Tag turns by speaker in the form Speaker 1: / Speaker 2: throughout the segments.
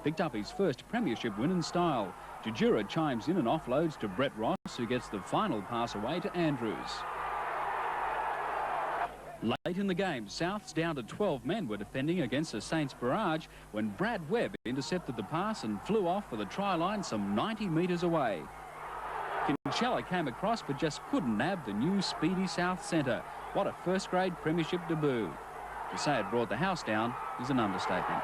Speaker 1: picked up his first premiership win in style. Jajura chimes in and offloads to Brett Ross, who gets the final pass away to Andrews. Late in the game, Souths down to 12 men were defending against the Saints barrage when Brad Webb intercepted the pass and flew off for the try line some 90 metres away. Kinchella came across but just couldn't nab the new speedy South centre. What a first-grade premiership debut. To say it brought the house down is an understatement.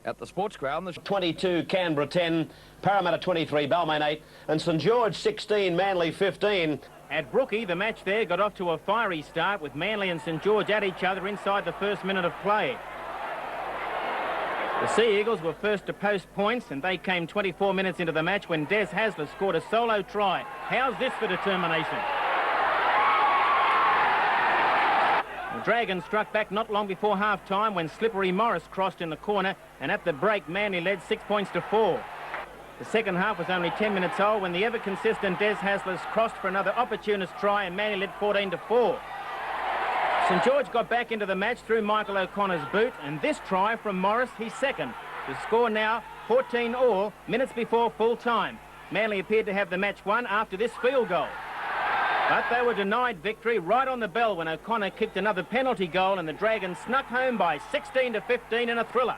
Speaker 2: At the sports ground, there's
Speaker 3: 22, Canberra 10, Parramatta 23, Balmain 8, and St George 16, Manly 15.
Speaker 4: At Brookie, the match there got off to a fiery start with Manly and St George at each other inside the first minute of play. The Sea Eagles were first to post points, and they came 24 minutes into the match when Des Hasler scored a solo try. How's this for determination? The Dragons struck back not long before half-time when Slippery Morris crossed in the corner, and at the break, Manly led 6 points to 4. The second half was only 10 minutes old when the ever-consistent Des Hasler's crossed for another opportunist try, and Manly led 14 to 4. St George got back into the match through Michael O'Connor's boot, and this try from Morris, his second. The score now 14 all, minutes before full time. Manly appeared to have the match won after this field goal. But they were denied victory right on the bell when O'Connor kicked another penalty goal, and the Dragons snuck home by 16 to 15 in a thriller.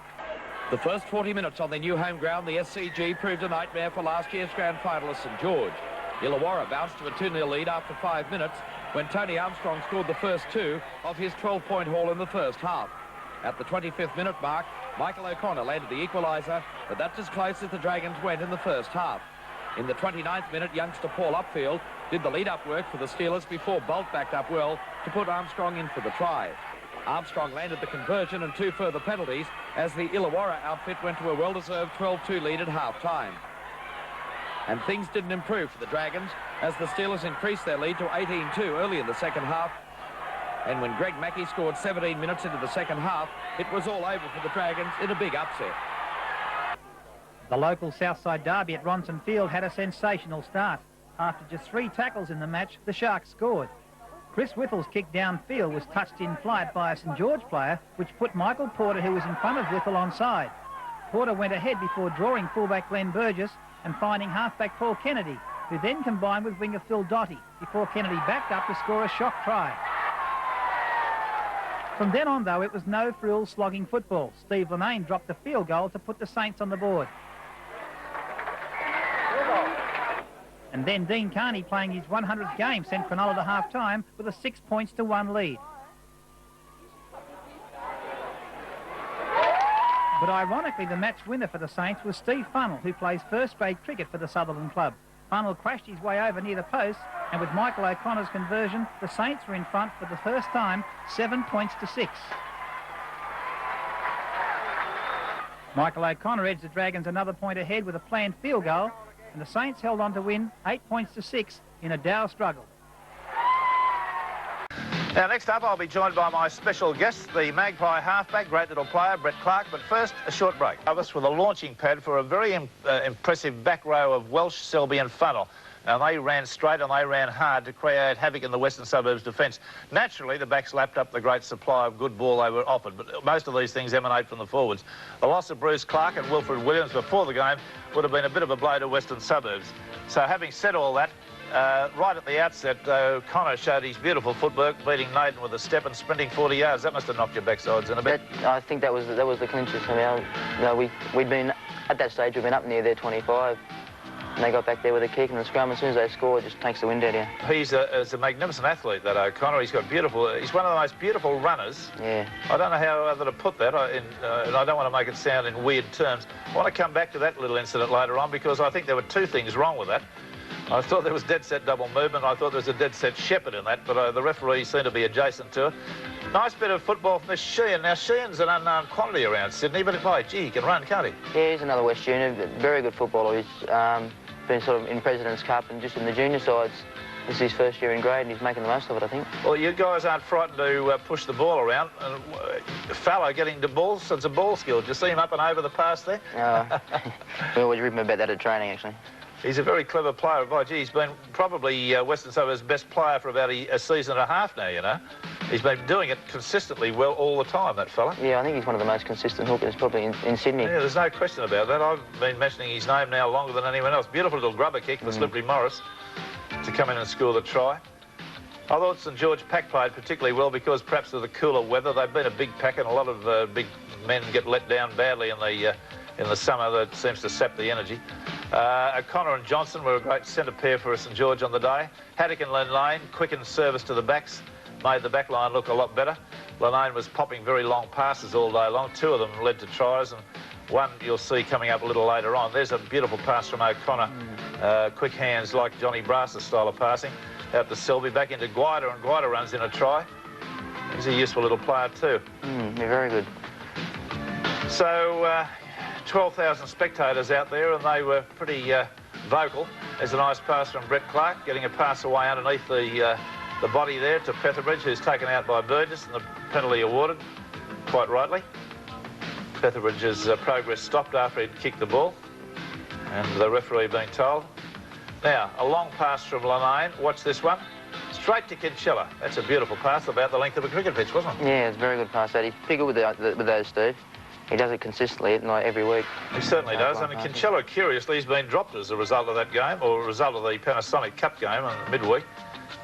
Speaker 2: the first 40 minutes on their new home ground. The SCG proved a nightmare for last year's grand finalist St George. Illawarra bounced to a 2-0 lead after 5 minutes when Tony Armstrong scored the first 2 of his 12-point haul in the first half. At the 25th minute mark, Michael O'Connor landed the equaliser, but that's as close as the Dragons went in the first half. In the 29th minute, youngster Paul Upfield did the lead-up work for the Steelers before Bolt backed up well to put Armstrong in for the try. Armstrong landed the conversion and 2 further penalties as the Illawarra outfit went to a well-deserved 12-2 lead at half-time. And things didn't improve for the Dragons as the Steelers increased their lead to 18-2 early in the second half. And when Greg Mackey scored 17 minutes into the second half, it was all over for the Dragons in a big upset.
Speaker 5: The local Southside derby at Ronson Field had a sensational start. After just 3 tackles in the match, the Sharks scored. Chris Whittle's kick downfield was touched in flight by a St George player, which put Michael Porter, who was in front of Whittle, onside. Porter went ahead before drawing fullback Glenn Burgess and finding halfback Paul Kennedy, who then combined with winger Phil Doty before Kennedy backed up to score a shock try. From then on, though, it was no frills slogging football. Steve Linane dropped the field goal to put the Saints on the board. And then Dean Carney, playing his 100th game, sent Cronulla to half-time with a 6-1 lead. But ironically, the match winner for the Saints was Steve Funnell, who plays first-grade cricket for the Sutherland club. Funnell crashed his way over near the post, and with Michael O'Connor's conversion, the Saints were in front for the first time, 7 points to 6. Michael O'Connor edged the Dragons another point ahead with a planned field goal, and the Saints held on to win 8 points to 6 in a dour struggle.
Speaker 6: Now, next up, I'll be joined by my special guest, the Magpie halfback, great little player, Brett Clark. But first, a short break. Us with a launching pad for a very impressive back row of Welsh, Selby and Funnell. Now, they ran straight and they ran hard to create havoc in the Western Suburbs defence. Naturally, the backs lapped up the great supply of good ball they were offered, but most of these things emanate from the forwards. The loss of Bruce Clark and Wilfred Williams before the game would have been a bit of a blow to Western Suburbs. So, having said all that, right at the outset, Connor showed his beautiful footwork, beating Naden with a step and sprinting 40 yards. That must have knocked your backsides in a bit.
Speaker 7: I think that was the clincher. We'd been, at that stage, we'd been up near their 25. And they got back there with a kick, and the scrum, as soon as they score, it just takes the wind out of you.
Speaker 6: He's a magnificent athlete, that O'Connor. He's got beautiful... He's one of the most beautiful runners.
Speaker 7: Yeah.
Speaker 6: I don't know how other to put that, and I don't want to make it sound in weird terms. I want to come back to that little incident later on, because I think there were 2 things wrong with that. I thought there was dead-set double movement. I thought there was a dead-set shepherd in that, but the referee seemed to be adjacent to it. Nice bit of football from this Sheehan. Now, Sheehan's an unknown quantity around Sydney, but gee, he can run, can't he?
Speaker 7: Yeah, he's another West junior, very good footballer. He's been sort of in President's Cup and just in the junior sides. This is his first year in grade, and he's making the most of it, I think.
Speaker 6: Well, you guys aren't frightened to push the ball around. Fallow getting the ball, so it's a ball skill. Did you see him up and over the pass there?
Speaker 7: We always rip him about that at training, actually.
Speaker 6: He's a very clever player. Gee, he's been probably Western Suburbs' best player for about a season and a half now, you know. He's been doing it consistently well all the time, that fella.
Speaker 7: Yeah, I think he's one of the most consistent hookers probably in Sydney.
Speaker 6: Yeah, there's no question about that. I've been mentioning his name now longer than anyone else. Beautiful little grubber kick for Slippery Morris to come in and score the try. I thought St George pack played particularly well because perhaps of the cooler weather. They've been a big pack and a lot of big men get let down badly in the summer. That seems to sap the energy. O'Connor and Johnson were a great centre pair for St George on the day. Haddock and Lane quickened service to the backs, made the back line look a lot better. Lane was popping very long passes all day long. 2 of them led to tries, and one you'll see coming up a little later on. There's a beautiful pass from O'Connor. Quick hands like Johnny Brass's style of passing. Out to Selby, back into Guida, and Guida runs in a try. He's a useful little player too.
Speaker 7: Yeah, very good.
Speaker 6: So 12,000 spectators out there, and they were pretty vocal. There's a nice pass from Brett Clark, getting a pass away underneath the body there to Petherbridge, who's taken out by Burgess, and the penalty awarded, quite rightly. Petherbridge's progress stopped after he'd kicked the ball, and the referee being told. Now, a long pass from Lane. Watch this one. Straight to Kinchilla. That's a beautiful pass, about the length of a cricket pitch, wasn't it?
Speaker 7: Yeah, it's a very good pass. He's pretty good with those, Steve. He does it consistently, like every week.
Speaker 6: He certainly does. I mean, Kinchilla, curiously, has been dropped as a result of that game, or a result of the Panasonic Cup game in midweek.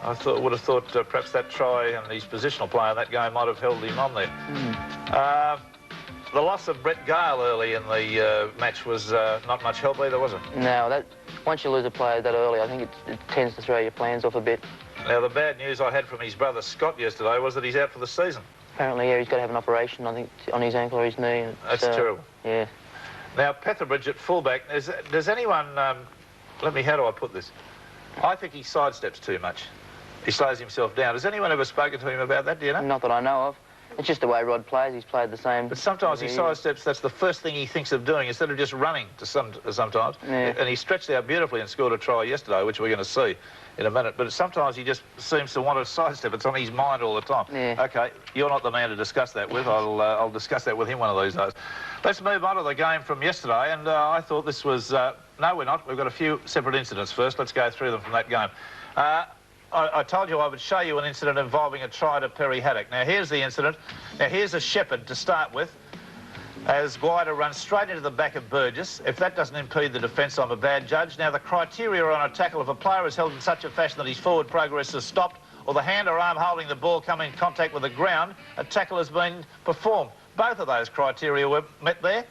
Speaker 6: I would have thought perhaps that try and his positional play in that game might have held him on there. The loss of Brett Gale early in the match was not much help either, was it?
Speaker 7: No, once you lose a player that early, I think it tends to throw your plans off a bit.
Speaker 6: Now, the bad news I had from his brother Scott yesterday was that he's out for the season.
Speaker 7: Apparently, yeah, he's got to have an operation, I think, on his ankle or his knee.
Speaker 6: That's terrible.
Speaker 7: Yeah.
Speaker 6: Now, Petherbridge at fullback, does anyone... how do I put this? I think he sidesteps too much. He slows himself down. Has anyone ever spoken to him about that, do you know?
Speaker 7: Not that I know of. It's just the way Rod plays. He's played the same.
Speaker 6: But sometimes he sidesteps, that's the first thing he thinks of doing, instead of just running sometimes.
Speaker 7: Yeah.
Speaker 6: And he stretched out beautifully and scored a try yesterday, which we're going to see in a minute. But sometimes he just seems to want to sidestep. It's on his mind all the time.
Speaker 7: Yeah.
Speaker 6: OK, you're not the man to discuss that with. I'll discuss that with him one of these days. Let's move on to the game from yesterday. And I thought this was... no, we're not. We've got a few separate incidents first. Let's go through them from that game. I told you I would show you an incident involving a try to Perry Haddock. Now, here's the incident. Now, here's a Shepherd to start with, as Guida runs straight into the back of Burgess. If that doesn't impede the defence, I'm a bad judge. Now, the criteria on a tackle, if a player is held in such a fashion that his forward progress is stopped, or the hand or arm holding the ball come in contact with the ground, a tackle has been performed. Both of those criteria were met there,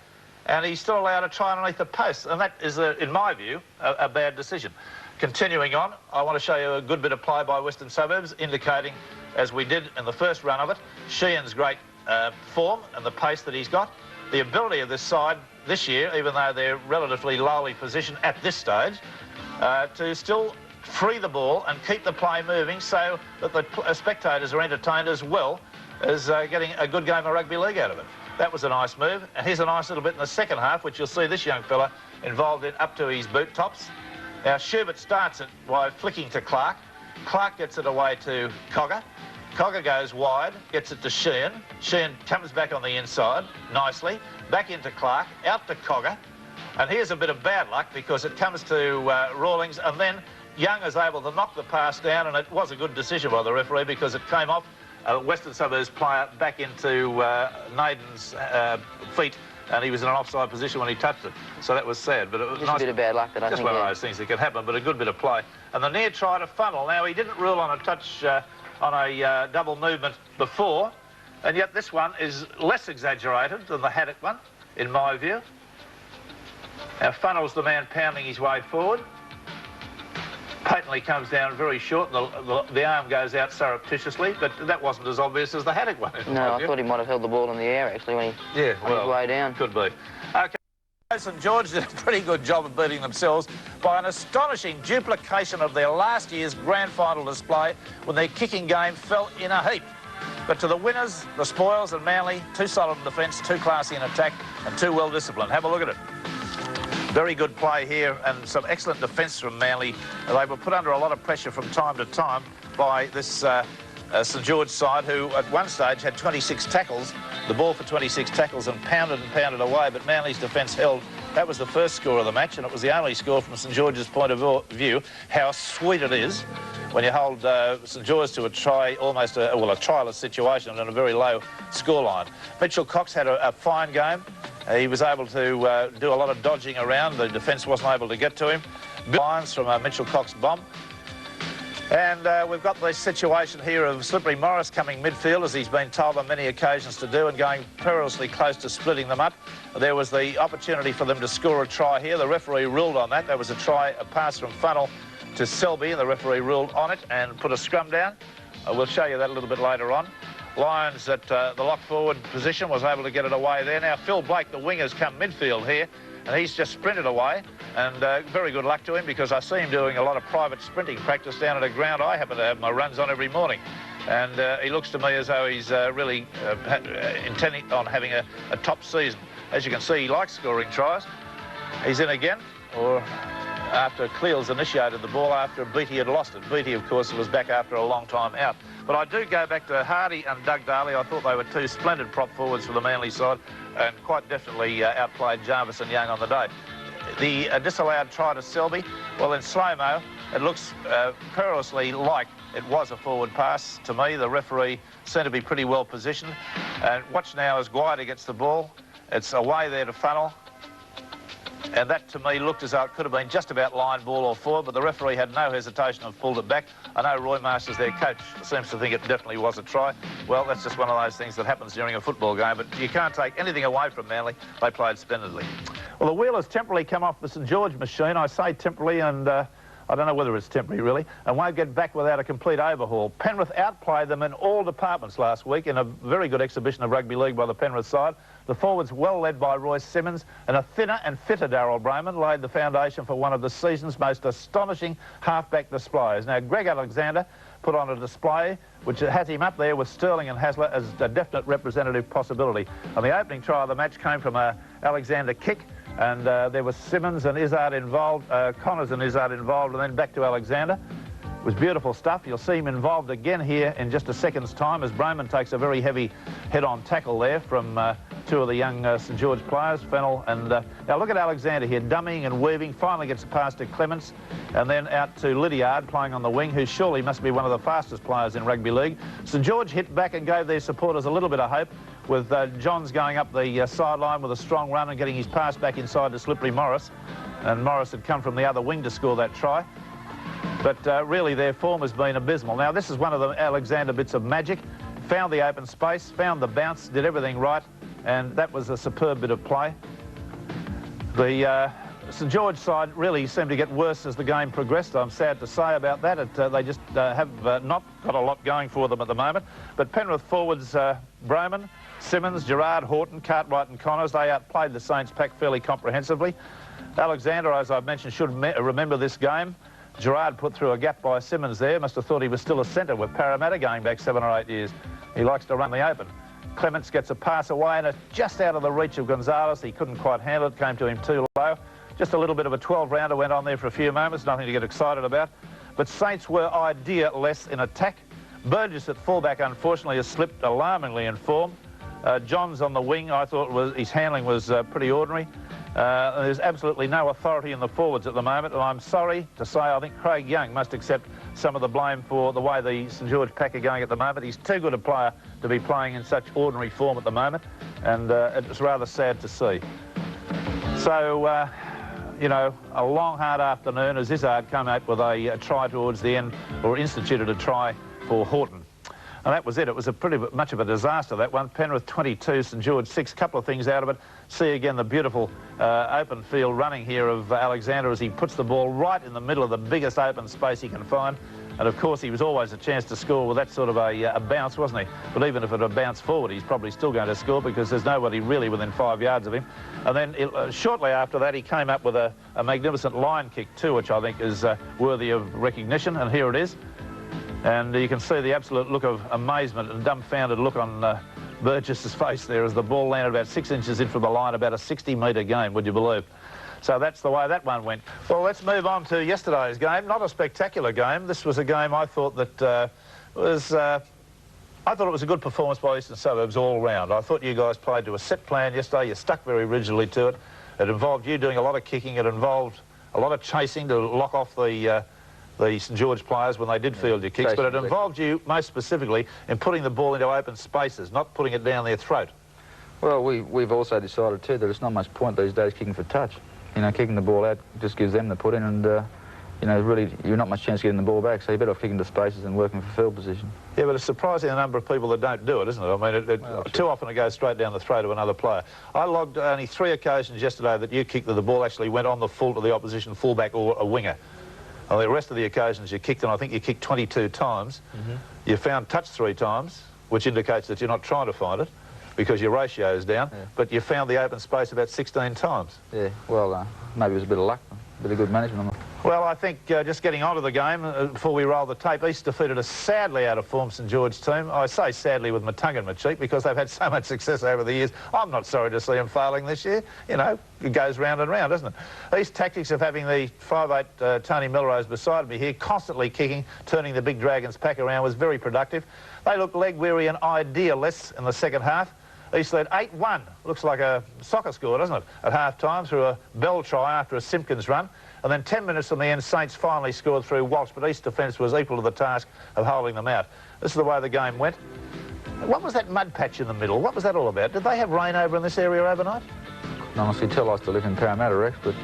Speaker 6: and he's still allowed to try underneath the post. And that is, in my view, a bad decision. Continuing on, I want to show you a good bit of play by Western Suburbs, indicating, as we did in the first run of it, Sheehan's great form and the pace that he's got. The ability of this side this year, even though they're relatively lowly positioned at this stage, to still free the ball and keep the play moving so that the spectators are entertained as well as getting a good game of rugby league out of it. That was a nice move. And here's a nice little bit in the second half, which you'll see this young fella involved in up to his boot tops. Now, Schubert starts it by flicking to Clark. Clark gets it away to Cogger. Cogger goes wide, gets it to Sheehan. Sheehan comes back on the inside nicely, back into Clark, out to Cogger. And here's a bit of bad luck because it comes to Rawlings, and then Young is able to knock the pass down, and it was a good decision by the referee because it came off a Western Suburbs player back into Naden's feet, and he was in an offside position when he touched it. So that was sad. But it was
Speaker 7: just
Speaker 6: nice,
Speaker 7: a bit of bad luck that I think.
Speaker 6: Just one of those things that can happen, but a good bit of play. And the near try to funnel. Now, he didn't rule on a touch on a double movement before, and yet this one is less exaggerated than the Haddock one, in my view. Now, Funnel's the man pounding his way forward. Patently comes down very short, and the arm goes out surreptitiously, but that wasn't as obvious as the Haddock one.
Speaker 7: No, I thought he might have held the ball in the air, actually, when he on his way down.
Speaker 6: Could be. OK, St George did a pretty good job of beating themselves by an astonishing duplication of their last year's grand final display when their kicking game fell in a heap. But to the winners, the spoils, and Manly, too solid in defence, too classy in attack, and too well disciplined. Have a look at it. Very good play here and some excellent defence from Manly. They were put under a lot of pressure from time to time by this St George side, who at one stage had 26 tackles, the ball for 26 tackles, and pounded away, but Manly's defence held That was the first score of the match, and it was the only score from St George's point of view. How sweet it is when you hold St George to a try, almost a tryless situation and a very low scoreline. Mitchell Cox had a fine game. He was able to do a lot of dodging around. The defence wasn't able to get to him. Lines from a Mitchell Cox bomb. And we've got this situation here of Slippery Morris coming midfield, as he's been told on many occasions to do, and going perilously close to splitting them up. There was the opportunity for them to score a try here. The referee ruled on that. There was a pass from Funnell to Selby, and the referee ruled on it and put a scrum down. We'll show you that a little bit later on. Lyons at the lock forward position was able to get it away there. Now Phil Blake, the wing, has come midfield here, and he's just sprinted away, and very good luck to him, because I see him doing a lot of private sprinting practice down at a ground I happen to have my runs on every morning, and he looks to me as though he's really intending on having a top season. As you can see, he likes scoring tries. He's in again, or after Cleals initiated the ball after Beattie had lost it. Beattie, of course, was back after a long time out. But I do go back to Hardy and Doug Daly. I thought they were two splendid prop forwards for the Manly side, and quite definitely outplayed Jarvis and Young on the day. The disallowed try to Selby, well, in slow-mo, it looks perilously like it was a forward pass to me. The referee seemed to be pretty well positioned. And watch now as Guida gets the ball. It's away there to Funnell. And that, to me, looked as though it could have been just about line ball or forward, but the referee had no hesitation and pulled it back. I know Roy Masters, their coach, seems to think it definitely was a try. Well, that's just one of those things that happens during a football game, but you can't take anything away from Manly. They played splendidly. Well, the wheel has temporarily come off the St George machine. I say temporarily, and I don't know whether it's temporary, really, and won't get back without a complete overhaul. Penrith outplayed them in all departments last week in a very good exhibition of rugby league by the Penrith side. The forwards, well led by Royce Simmons, and a thinner and fitter Darryl Brayman, laid the foundation for one of the season's most astonishing halfback displays. Now, Greg Alexander put on a display which has him up there with Sterling and Hasler as a definite representative possibility. And the opening try of the match came from a Alexander kick, and there was Simmons and Izzard involved, Connors and Izzard involved, and then back to Alexander. It was beautiful stuff. You'll see him involved again here in just a second's time as Brayman takes a very heavy head-on tackle there from two of the young St George players, Fennell and... now look at Alexander here, dummying and weaving, finally gets a pass to Clements, and then out to Lydiard playing on the wing, who surely must be one of the fastest players in rugby league. St George hit back and gave their supporters a little bit of hope, with Johns going up the sideline with a strong run and getting his pass back inside to Slippery Morris, and Morris had come from the other wing to score that try. But really their form has been abysmal. Now this is one of the Alexander bits of magic. Found the open space, found the bounce, did everything right, and that was a superb bit of play. The St George side really seemed to get worse as the game progressed. I'm sad to say about that. They just have not got a lot going for them at the moment. But Penrith forwards, Brayman, Simmons, Gerard, Horton, Cartwright and Connors, they outplayed the Saints pack fairly comprehensively. Alexander, as I've mentioned, should remember this game. Gerard put through a gap by Simmons there. Must have thought he was still a centre with Parramatta going back 7 or 8 years. He likes to run the open. Clements gets a pass away, and it's just out of the reach of Gonzalez. He couldn't quite handle it, came to him too low. Just a little bit of a 12-rounder went on there for a few moments, nothing to get excited about. But Saints were idea-less in attack. Burgess at fullback, unfortunately, has slipped alarmingly in form. Johns on the wing, I thought his handling was pretty ordinary. There's absolutely no authority in the forwards at the moment, and I'm sorry to say I think Craig Young must accept some of the blame for the way the St George pack are going at the moment. He's too good a player to be playing in such ordinary form at the moment, and it's rather sad to see. So, you know, a long, hard afternoon as Izzard came out with a try towards the end, or instituted a try for Horton. And that was it. It was a pretty much of a disaster, that one. Penrith 22, St George 6. Couple of things out of it. See again the beautiful open field running here of Alexander as he puts the ball right in the middle of the biggest open space he can find. And of course he was always a chance to score with that sort of a bounce, wasn't he? But even if it had bounced forward, he's probably still going to score because there's nobody really within 5 yards of him. And then shortly after that he came up with a magnificent line kick too, which I think is worthy of recognition, and here it is. And you can see the absolute look of amazement and dumbfounded look on Burgess's face there as the ball landed about 6 inches in from the line, about a 60-metre gain, would you believe? So that's the way that one went. Well, let's move on to yesterday's game. Not a spectacular game. This was a game I thought that I thought it was a good performance by Eastern Suburbs all round. I thought you guys played to a set plan yesterday. You stuck very rigidly to it. It involved you doing a lot of kicking. It involved a lot of chasing to lock off the St George players when they did field your kicks, but it involved you most specifically in putting the ball into open spaces, not putting it down their throat.
Speaker 8: Well, we've also decided too that it's not much point these days kicking for touch. You know, kicking the ball out just gives them the put in, and you know, really, you're not much chance of getting the ball back, so you're better off kicking to spaces and working for field position. Yeah, but it's surprising the number of people that don't do it, isn't it? I mean, well, too often it goes straight down the throat of another player. I logged only 3 occasions yesterday that you kicked that the ball actually went on the full to the opposition fullback or a winger. And the rest of the occasions you kicked, and I think you kicked 22 times. You found touch 3 times, which indicates that you're not trying to find it, because your ratio is down, but you found the open space about 16 times. Yeah, well, maybe it was a bit of luck, a bit of good management on it. Well, I think just getting onto the game, before we roll the tape, East defeated a sadly out of form St George team. I say sadly with my tongue in my cheek because they've had so much success over the years. I'm not sorry to see them failing this year. You know, it goes round and round, doesn't it? East tactics of having the 5'8" Tony Melrose beside me here, constantly kicking, turning the big Dragons pack around, was very productive. They looked leg-weary and idealess in the second half. East led 8-1. Looks like a soccer score, doesn't it? At half-time through a Bell try after a Simpkins run. And then 10 minutes from the end, Saints finally scored through Walsh, but East defence was equal to the task of holding them out. This is the way the game went. What was that mud patch in the middle? What was that all about? Did they have rain over in this area overnight? Honestly, tell us to live in Parramatta, Rex, but...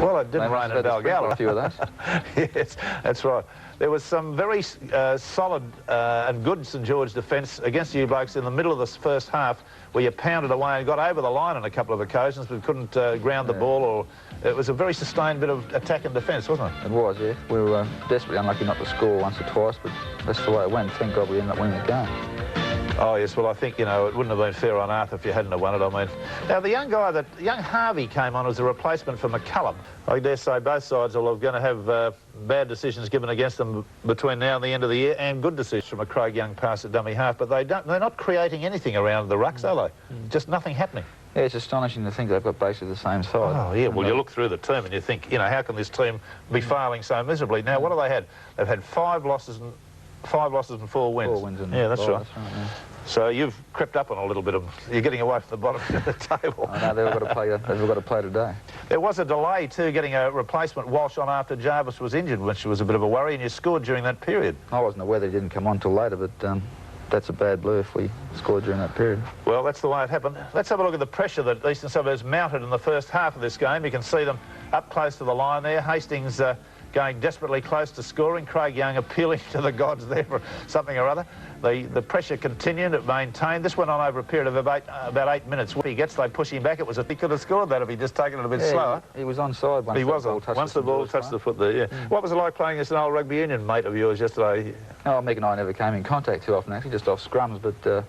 Speaker 8: well, it didn't rain in Balgowlah. A few of those. Yes, that's right. There was some very solid and good St George defence against you blokes in the middle of this first half, where you pounded away and got over the line on a couple of occasions, but couldn't ground the ball. Or it was a very sustained bit of attack and defence, wasn't it? It was, yeah. We were desperately unlucky not to score once or twice, but that's the way it went. Thank God we ended up winning the game. Oh, yes, well, I think, you know, it wouldn't have been fair on earth if you hadn't have won it, I mean. Now, the young Harvey came on as a replacement for McCullum. I dare say both sides are going to have bad decisions given against them between now and the end of the year, and good decisions from a Craig Young pass at dummy half, but they're not creating anything around the rucks, are they? Just nothing happening. Yeah, it's astonishing to think they've got basically the same side. Oh, yeah, well, you look through the team and you think, you know, how can this team be failing so miserably? Now, what have they had? They've had 5 losses and 4 wins. 4 wins, yeah, that's right. Yeah. So you've crept up on a little bit of... You're getting away from the bottom of the table. Oh, no, they've all got to play today. There was a delay, too, getting a replacement Walsh on after Jarvis was injured, which was a bit of a worry, and you scored during that period. I wasn't aware that he didn't come on till later, but that's a bad blue if we scored during that period. Well, that's the way it happened. Let's have a look at the pressure that Eastern Suburbs mounted in the first half of this game. You can see them up close to the line there. Hastings going desperately close to scoring. Craig Young appealing to the gods there for something or other. The pressure continued, it maintained. This went on over a period of about 8 minutes. What he gets, they push him back. It was he could have scored that if he'd just taken it a bit slower. He was onside once the ball touched the foot there, yeah. What was it like playing against an old rugby union mate of yours yesterday? Oh, Mick and I never came in contact too often, actually, just off scrums, but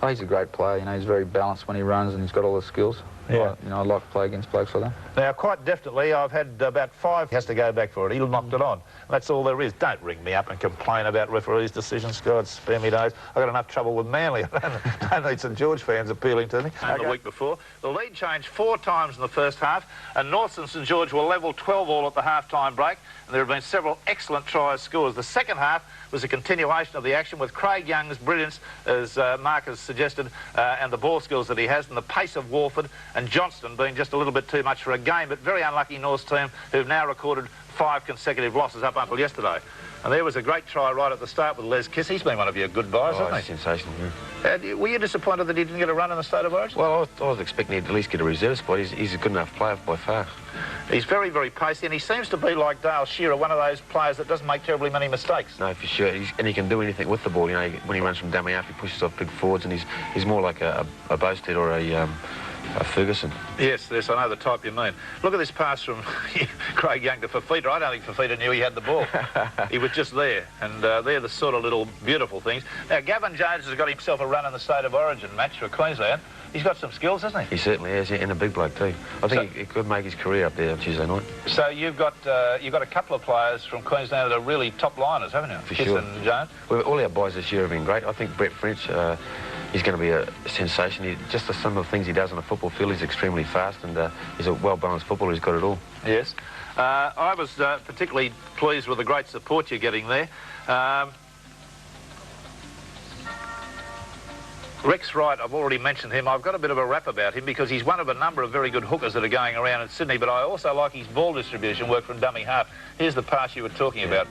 Speaker 8: oh, he's a great player. You know, he's very balanced when he runs and he's got all the skills. Yeah. You know, I'd like to play against blokes like that. Now, quite definitely, I've had about 5. He has to go back for it. He knocked it on. That's all there is. Don't ring me up and complain about referees' decisions. God, spare me days. I've got enough trouble with Manly. I don't need St George fans appealing to me. The week before, the lead changed 4 times in the first half, and North and St George were level 12-all at the half-time break, and there have been several excellent tries scores. The second half was a continuation of the action with Craig Young's brilliance, as Mark has suggested, and the ball skills that he has, and the pace of Warford and Johnston being just a little bit too much for a game, but very unlucky North's team, who've now recorded 5 consecutive losses up until yesterday. And there was a great try right at the start with Les Kiss. He's been one of your good buys, hasn't he? Sensational, yeah. Were you disappointed that he didn't get a run in the State of Origin? Well, I was expecting he'd at least get a reserve spot. He's a good enough player by far. He's very, very pacey, and he seems to be like Dale Shearer, one of those players that doesn't make terribly many mistakes. No, for sure. And he can do anything with the ball. You know, when he runs from dummy half, he pushes off big forwards, and he's more like a Boasted or a Ferguson. Yes, I know the type you mean. Look at this pass from Craig Young to Fafita. I don't think Fafita knew he had the ball. He was just there, and they're the sort of little beautiful things. Now, Gavin Jones has got himself a run in the State of Origin match for Queensland. He's got some skills, hasn't he? He certainly has, and a big bloke too. I think he could make his career up there on Tuesday night. So you've got a couple of players from Queensland that are really top liners, haven't you? For Kiss sure. And Jones. Well, all our boys this year have been great. I think Brett French, he's going to be a sensation. Just some of the things he does on the football field, he's extremely fast, and he's a well-balanced footballer. He's got it all. Yes. I was particularly pleased with the great support you're getting there.
Speaker 6: Rex Wright, I've already mentioned him. I've got a bit of a rap about him because he's one of a number of very good hookers that are going around in Sydney, but I also like his ball distribution work from dummy half. Here's the pass you were talking about.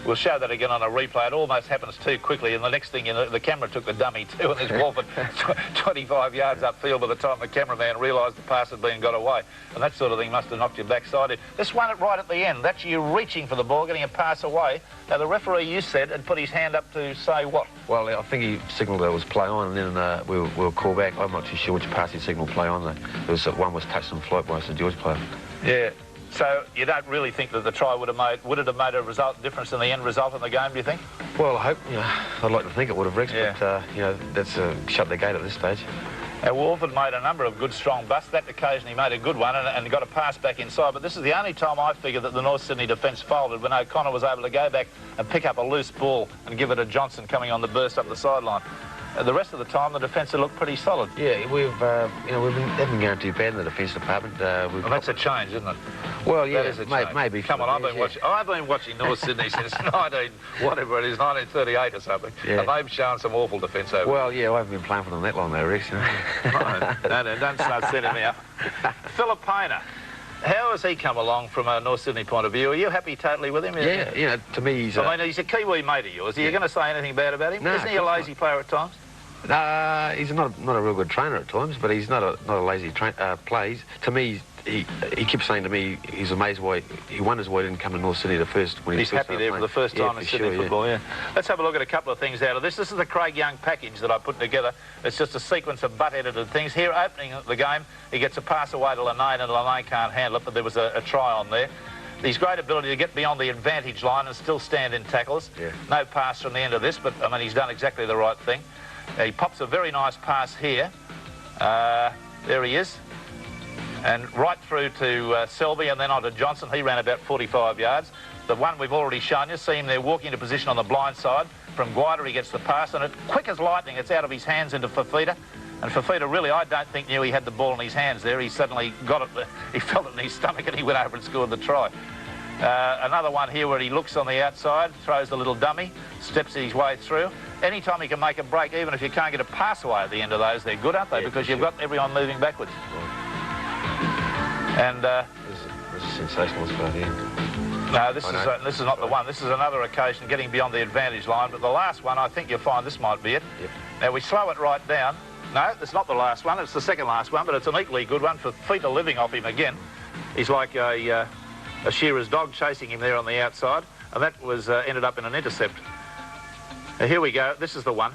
Speaker 6: We'll show that again on a replay. It almost happens too quickly, and the next thing you know, the camera took the dummy too, and there's Wolford 25 yards upfield by the time the cameraman realised the pass had been got away. And that sort of thing must have knocked you backside. This one right at the end, that's you reaching for the ball, getting a pass away. Now, the referee, you said, had put his hand up to say what?
Speaker 9: Well, I think he signalled that it was play on, and then we'll call back. I'm not too sure which pass he signalled play on, though. There was one was touched and float by a St George player.
Speaker 6: Yeah. So you don't really think that the try would it have made a difference in the end result in the game, do you think?
Speaker 9: Well, I hope, I'd like to think it would have, Rex, but, that's shut the gate at this stage.
Speaker 6: Wolford made a number of good, strong busts. That occasion he made a good one and got a pass back inside, but this is the only time I figured that the North Sydney defence folded, when O'Connor was able to go back and pick up a loose ball and give it to Johnson coming on the burst up the sideline. The rest of the time, the defence had looked pretty solid.
Speaker 9: Yeah, haven't been going too bad in the defence department.
Speaker 6: Well, that's a change, isn't it?
Speaker 9: Well, yeah,
Speaker 6: that is a change.
Speaker 9: Maybe.
Speaker 6: Come on, I've been watching North Sydney since 1938 or something, and they've shown some awful defence over.
Speaker 9: Well, yeah, I haven't been playing for them that long, though, Rex.
Speaker 6: No, don't start sending me out. Philip Painter. How has he come along from a North Sydney point of view? Are you happy totally with him?
Speaker 9: Yeah, to me he's...
Speaker 6: he's a Kiwi mate of yours. Are you going to say anything bad about him?
Speaker 9: No,
Speaker 6: isn't he a lazy player at times?
Speaker 9: He's not a real good trainer at times, but he's not a lazy player. To me, he keeps saying to me he's amazed why he wonders why he didn't come to North Sydney the first when
Speaker 6: he's happy there for the first time in Sydney football. Yeah. Let's have a look at a couple of things out of this. This is the Craig Young package that I put together. It's just a sequence of butt-edited things. Here, opening the game, he gets a pass away to Lanane, and Lanane can't handle it, but there was a try on there. His great ability to get beyond the advantage line and still stand in tackles. Yeah. No pass from the end of this, but I mean he's done exactly the right thing. He pops a very nice pass here. There he is. And right through to Selby and then on to Johnson. He ran about 45 yards. The one we've already shown you, see him there walking into position on the blind side. From Guida, he gets the pass, and quick as lightning, it's out of his hands into Fafita. And Fafita really, I don't think, knew he had the ball in his hands there. He suddenly got it, he felt it in his stomach, and he went over and scored the try. Another one here where he looks on the outside, throws the little dummy, steps his way through. Anytime he can make a break, even if you can't get a pass away at the end of those, they're good, aren't they? Yeah, because you've got everyone moving backwards. And
Speaker 9: this is sensational spot here.
Speaker 6: No, this is not the one. This is another occasion getting beyond the advantage line. But the last one, I think you'll find this might be it. Yep. Now we slow it right down. No, it's not the last one. It's the second last one, but it's an equally good one. Fafita living off him again. He's like a shearer's dog chasing him there on the outside, and that was ended up in an intercept. Now, here we go. This is the one.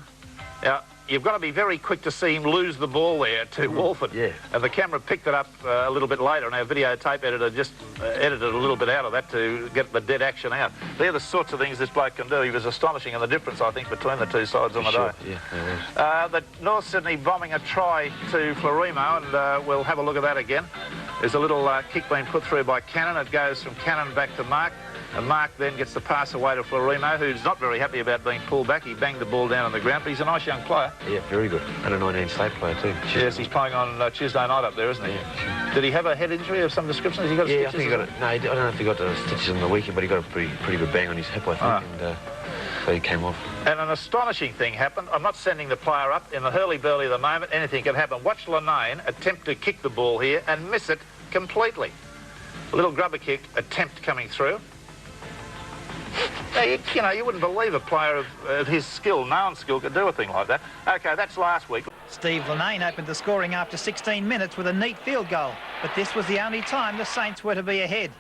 Speaker 6: Now, you've got to be very quick to see him lose the ball there to Wolford. Yeah. And the camera picked it up a little bit later, and our videotape editor just edited a little bit out of that to get the dead action out. They're the sorts of things this bloke can do. He was astonishing in the difference, I think, between the two sides on the day. Yeah, the North Sydney bombing a try to Florimo, and we'll have a look at that again. There's a little kick being put through by Cannon. It goes from Cannon back to Mark. And Mark then gets the pass away to Florimo, who's not very happy about being pulled back. He banged the ball down on the ground, but he's a nice young player.
Speaker 9: Yeah, very good. And a 19 state player too.
Speaker 6: Yes, he's playing on Tuesday night up there, isn't he? Yeah. Did he have a head injury of some description? Has he got
Speaker 9: stitches? I think he got it. No, I don't know if he got the stitches on the weekend, but he got a pretty good bang on his hip, I think, and so he came off.
Speaker 6: And an astonishing thing happened. I'm not sending the player up. In the hurly-burly of the moment, anything can happen. Watch Lanane attempt to kick the ball here and miss it completely. A little grubber kick attempt coming through. Now, you wouldn't believe a player of his skill, known skill, could do a thing like that. OK, that's last week.
Speaker 5: Steve Lanane opened the scoring after 16 minutes with a neat field goal, but this was the only time the Saints were to be ahead.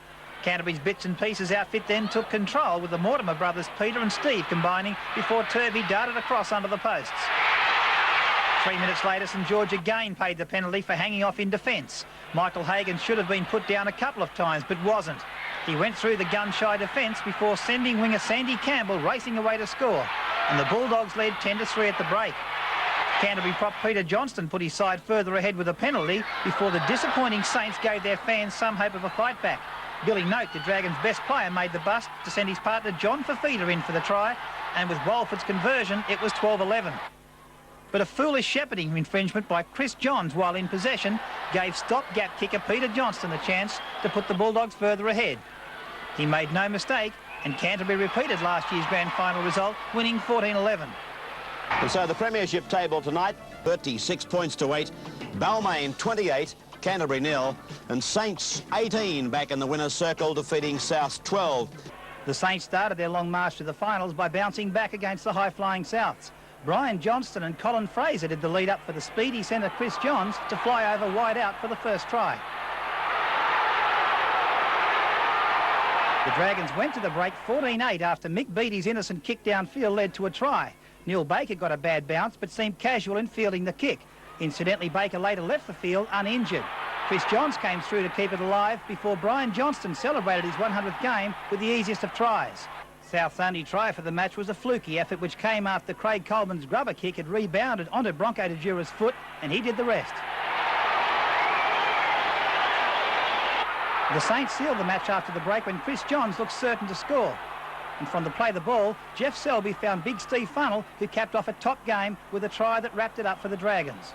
Speaker 5: Canterbury's bits and pieces outfit then took control, with the Mortimer brothers Peter and Steve combining before Turvey darted across under the posts. 3 minutes later, St George again paid the penalty for hanging off in defence. Michael Hagan should have been put down a couple of times, but wasn't. He went through the gun-shy defence before sending winger Sandy Campbell racing away to score, and the Bulldogs led 10-3 at the break. Canterbury prop Peter Johnston put his side further ahead with a penalty before the disappointing Saints gave their fans some hope of a fight back. Billy Note, the Dragons' best player, made the bust to send his partner John Fafita in for the try, and with Walford's conversion, it was 12-11. But a foolish shepherding infringement by Chris Johns while in possession gave stop-gap kicker Peter Johnston the chance to put the Bulldogs further ahead. He made no mistake, and Canterbury repeated last year's grand final result, winning 14-11.
Speaker 3: And so the premiership table tonight, 36 points to 8. Balmain 28, Canterbury 0, and Saints 18 back in the winner's circle, defeating Souths 12.
Speaker 5: The Saints started their long march to the finals by bouncing back against the high-flying Souths. Brian Johnston and Colin Fraser did the lead-up for the speedy centre Chris Johns to fly over wide out for the first try. The Dragons went to the break 14-8 after Mick Beattie's innocent kick downfield led to a try. Neil Baker got a bad bounce but seemed casual in fielding the kick. Incidentally, Baker later left the field uninjured. Chris Johns came through to keep it alive before Brian Johnston celebrated his 100th game with the easiest of tries. South's only try for the match was a fluky effort which came after Craig Coleman's grubber kick had rebounded onto Bronco Tajura's foot, and he did the rest. The Saints sealed the match after the break when Chris Johns looked certain to score. And from the play the ball, Jeff Selby found big Steve Funnell, who capped off a top game with a try that wrapped it up for the Dragons.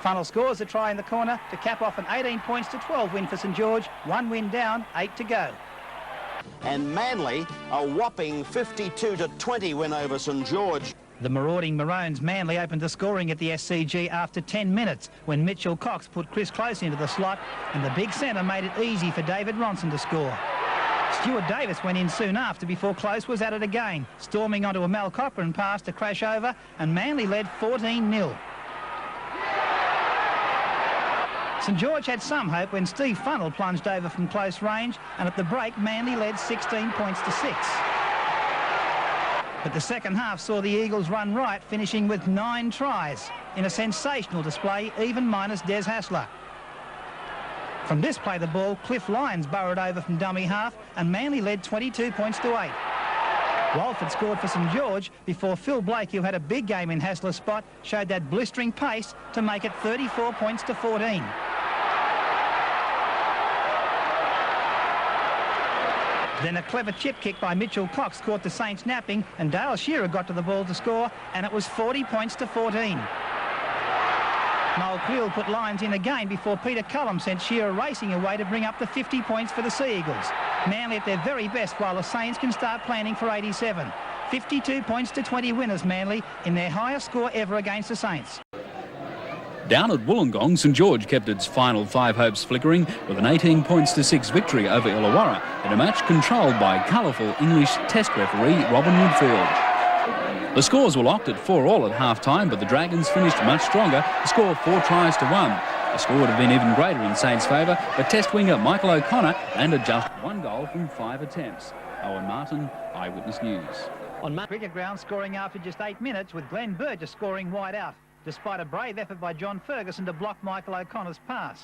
Speaker 5: Funnell scores a try in the corner to cap off an 18 points to 12 win for St George. 1 win down, 8 to go.
Speaker 3: And Manly, a whopping 52-20 win over St George.
Speaker 5: The marauding Maroons Manly opened the scoring at the SCG after 10 minutes when Mitchell Cox put Chris Close into the slot, and the big centre made it easy for David Ronson to score. Stuart Davis went in soon after before Close was at it again, storming onto a Mal Cochran pass to crash over, and Manly led 14-0. St George had some hope when Steve Funnell plunged over from close range, and at the break Manly led 16 points to 6. But the second half saw the Eagles run right, finishing with 9 tries in a sensational display, even minus Des Hasler. From this play the ball, Cliff Lyons burrowed over from dummy half, and Manly led 22 points to 8. Walford scored for St George before Phil Blake, who had a big game in Hasler's spot, showed that blistering pace to make it 34 points to 14. Then a clever chip kick by Mitchell Cox caught the Saints napping, and Dale Shearer got to the ball to score, and it was 40 points to 14. Noel Creel put Lyons in again before Peter Cullum sent Shearer racing away to bring up the 50 points for the Sea Eagles. Manly at their very best while the Saints can start planning for 87. 52 points to 20 winners, Manly, in their highest score ever against the Saints.
Speaker 1: Down at Wollongong, St George kept its final 5 hopes flickering with an 18 points to 6 victory over Illawarra in a match controlled by colourful English Test referee Robin Woodfield. The scores were locked at 4-4 at half-time, but the Dragons finished much stronger to score 4 tries to 1. The score would have been even greater in Saints' favour, but Test winger Michael O'Connor landed just 1 goal from 5 attempts. Owen Martin, Eyewitness News.
Speaker 5: On cricket ground, scoring after just 8 minutes, with Glenn Burgess scoring wide out, despite a brave effort by John Ferguson to block Michael O'Connor's pass.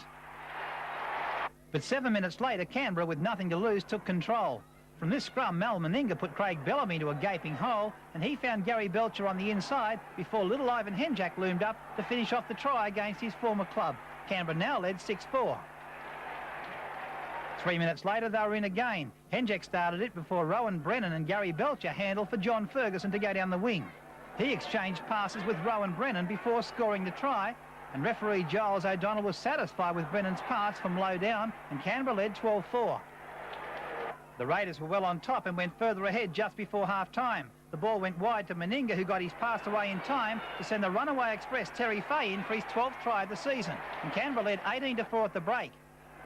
Speaker 5: But 7 minutes later, Canberra, with nothing to lose, took control. From this scrum, Mal Meninga put Craig Bellamy into a gaping hole, and he found Gary Belcher on the inside before little Ivan Henjak loomed up to finish off the try against his former club. Canberra now led 6-4. 3 minutes later, they were in again. Henjak started it before Rowan Brennan and Gary Belcher handled for John Ferguson to go down the wing. He exchanged passes with Rowan Brennan before scoring the try, and referee Giles O'Donnell was satisfied with Brennan's pass from low down, and Canberra led 12-4. The Raiders were well on top and went further ahead just before half-time. The ball went wide to Meninga, who got his pass away in time to send the runaway express Terry Fay in for his 12th try of the season, and Canberra led 18-4 at the break.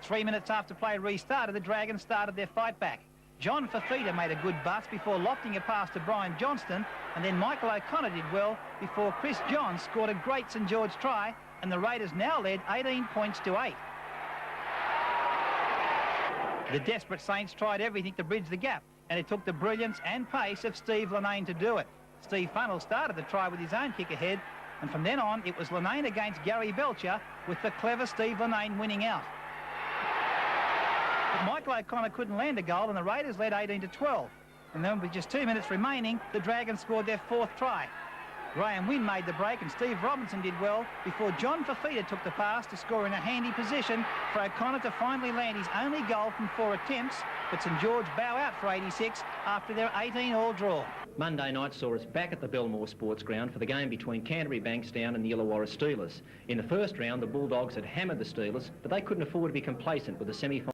Speaker 5: 3 minutes after play restarted, the Dragons started their fight back. John Fafita made a good bust before lofting a pass to Brian Johnston, and then Michael O'Connor did well before Chris Johns scored a great St George try, and the Raiders now led 18 points to 8. The desperate Saints tried everything to bridge the gap, and it took the brilliance and pace of Steve Linnane to do it. Steve Funnell started the try with his own kick ahead, and from then on it was Linnane against Gary Belcher, with the clever Steve Linnane winning out. But Michael O'Connor couldn't land a goal, and the Raiders led 18-12. And then with just 2 minutes remaining, the Dragons scored their 4th try. Graham Wynn made the break, and Steve Robinson did well before John Fafita took the pass to score in a handy position for O'Connor to finally land his only goal from 4 attempts, but St George bow out for 86 after their 18-all draw.
Speaker 4: Monday night saw us back at the Belmore Sports Ground for the game between Canterbury Bankstown and the Illawarra Steelers. In the first round, the Bulldogs had hammered the Steelers, but they couldn't afford to be complacent with the semi-final.